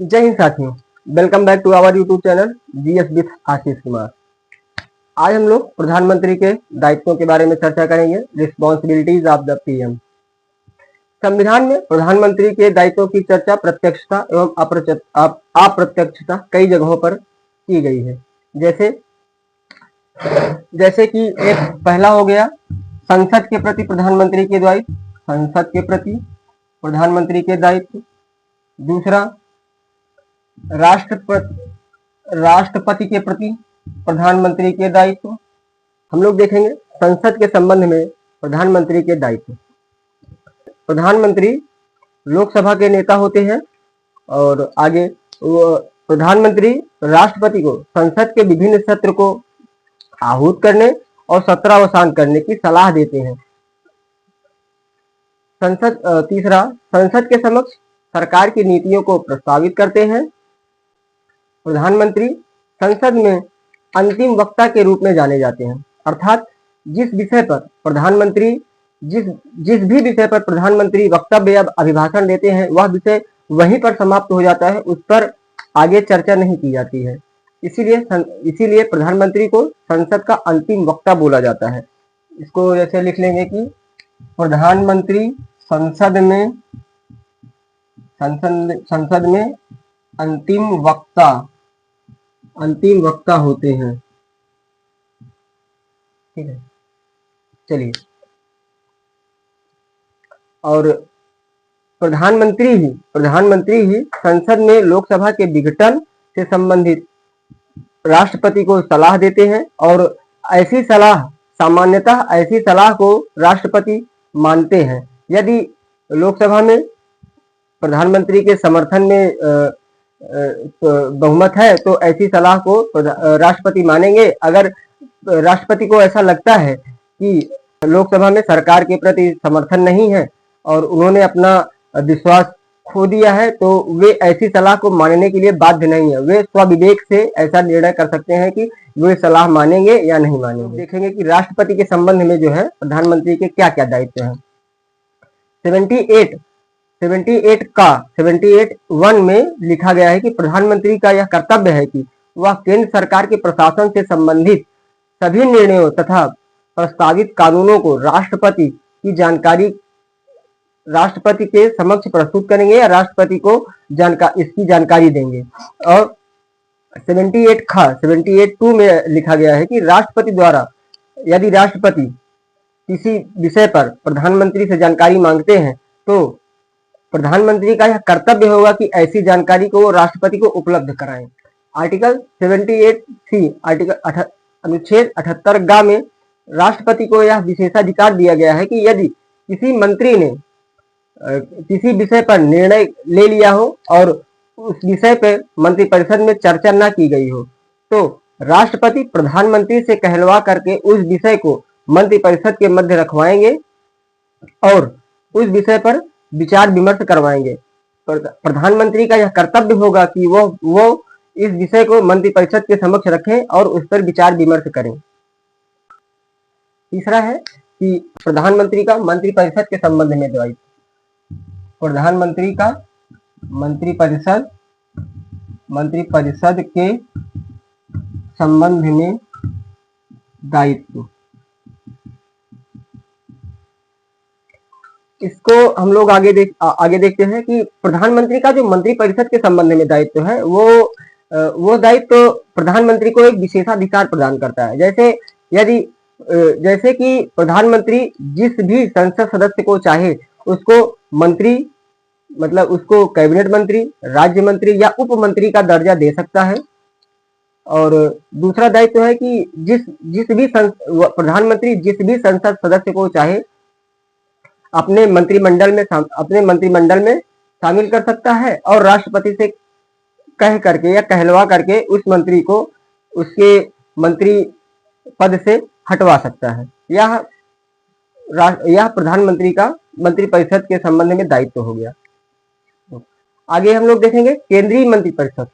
जय हिंद साथियों, welcome back to our YouTube channel GS with Ashish Kumar. आज हम लोग प्रधानमंत्री के दायित्वों के बारे में चर्चा करेंगे। Responsibilities of the PM. संविधान में प्रधानमंत्री के दायित्वों की चर्चा प्रत्यक्षता एवं अप्रत्यक्षता कई जगहों पर की गई है। जैसे कि एक पहला हो गया संसद के प्रति प्रधानमंत्री के दायित्व, संसद के प्रति प्रधानमंत्री के दायित्व। दूसरा राष्ट्रपति के प्रति प्रधानमंत्री के दायित्व। हम लोग देखेंगे संसद के संबंध में प्रधानमंत्री के दायित्व। प्रधानमंत्री लोकसभा के नेता होते हैं और आगे प्रधानमंत्री राष्ट्रपति को संसद के विभिन्न सत्र को आहूत करने और सत्रावसान करने की सलाह देते हैं। तीसरा संसद के समक्ष सरकार की नीतियों को प्रस्तावित करते हैं। प्रधानमंत्री संसद में अंतिम वक्ता के रूप में जाने जाते हैं, अर्थात जिस भी विषय पर प्रधानमंत्री वक्तव्य या अभिभाषण देते हैं वह विषय वहीं पर समाप्त हो जाता है, उस पर आगे चर्चा नहीं की जाती है। इसीलिए प्रधानमंत्री को संसद का अंतिम वक्ता बोला जाता है। इसको जैसे लिख लेंगे कि प्रधानमंत्री संसद में अंतिम वक्ता होते हैं। ठीक है, चलिए। और प्रधानमंत्री ही संसद में लोकसभा के विघटन से संबंधित राष्ट्रपति को सलाह देते हैं और सामान्यतः ऐसी सलाह को राष्ट्रपति मानते हैं। यदि लोकसभा में प्रधानमंत्री के समर्थन में बहुमत है तो ऐसी सलाह को राष्ट्रपति मानेंगे। अगर राष्ट्रपति को ऐसा लगता है कि लोकसभा में सरकार के प्रति समर्थन नहीं है और उन्होंने अपना विश्वास खो दिया है तो वे ऐसी सलाह को मानने के लिए बाध्य नहीं है। वे स्वविवेक से ऐसा निर्णय कर सकते हैं कि वे सलाह मानेंगे या नहीं मानेंगे। देखेंगे कि राष्ट्रपति के संबंध में जो है प्रधानमंत्री के क्या क्या दायित्व हैं। 78(1) में लिखा गया है कि प्रधानमंत्री का यह कर्तव्य है कि वह केंद्र सरकार के प्रशासन से संबंधित सभी निर्णयों तथा प्रस्तावित कानूनों को राष्ट्रपति के समक्ष प्रस्तुत करेंगे या राष्ट्रपति को इसकी जानकारी देंगे। और 78(2) में लिखा गया है कि राष्ट्रपति द्वारा यदि राष्ट्रपति किसी विषय पर प्रधानमंत्री से जानकारी मांगते हैं तो प्रधानमंत्री का यह कर्तव्य होगा कि ऐसी जानकारी को राष्ट्रपति को उपलब्ध कराएं। आर्टिकल 78(3) अनुच्छेद 78 में राष्ट्रपति को यह विशेषाधिकार दिया गया है कि यदि किसी मंत्री ने किसी विषय पर निर्णय ले लिया हो और उस विषय पर मंत्रिपरिषद में चर्चा न की गई हो तो राष्ट्रपति प्रधानमंत्री से कहलवा करके उस विषय को मंत्रिपरिषद के मध्य रखवाएंगे और उस विषय पर विचार विमर्श करवाएंगे। प्रधानमंत्री का यह कर्तव्य होगा कि वो इस विषय को मंत्रिपरिषद के समक्ष रखें और उस पर विचार विमर्श करें। तीसरा है कि प्रधानमंत्री का मंत्रिपरिषद के संबंध में दायित्व। प्रधानमंत्री का मंत्रिपरिषद के संबंध में दायित्व। इसको हम लोग आगे देखते हैं कि प्रधानमंत्री का जो मंत्रिपरिषद के संबंध में दायित्व है वो दायित्व प्रधानमंत्री को एक विशेषाधिकार प्रदान करता है। जैसे कि प्रधानमंत्री जिस भी संसद सदस्य को चाहे उसको मंत्री मतलब उसको कैबिनेट मंत्री, राज्य मंत्री या उप मंत्री का दर्जा दे सकता है। और दूसरा दायित्व है कि प्रधानमंत्री जिस भी संसद सदस्य को चाहे अपने मंत्रिमंडल में शामिल कर सकता है और राष्ट्रपति से कह करके या कहलवा करके उस मंत्री को उसके मंत्री पद से हटवा सकता है। यह प्रधानमंत्री का मंत्रिपरिषद के संबंध में दायित्व हो गया। आगे हम लोग देखेंगे केंद्रीय मंत्रिपरिषद।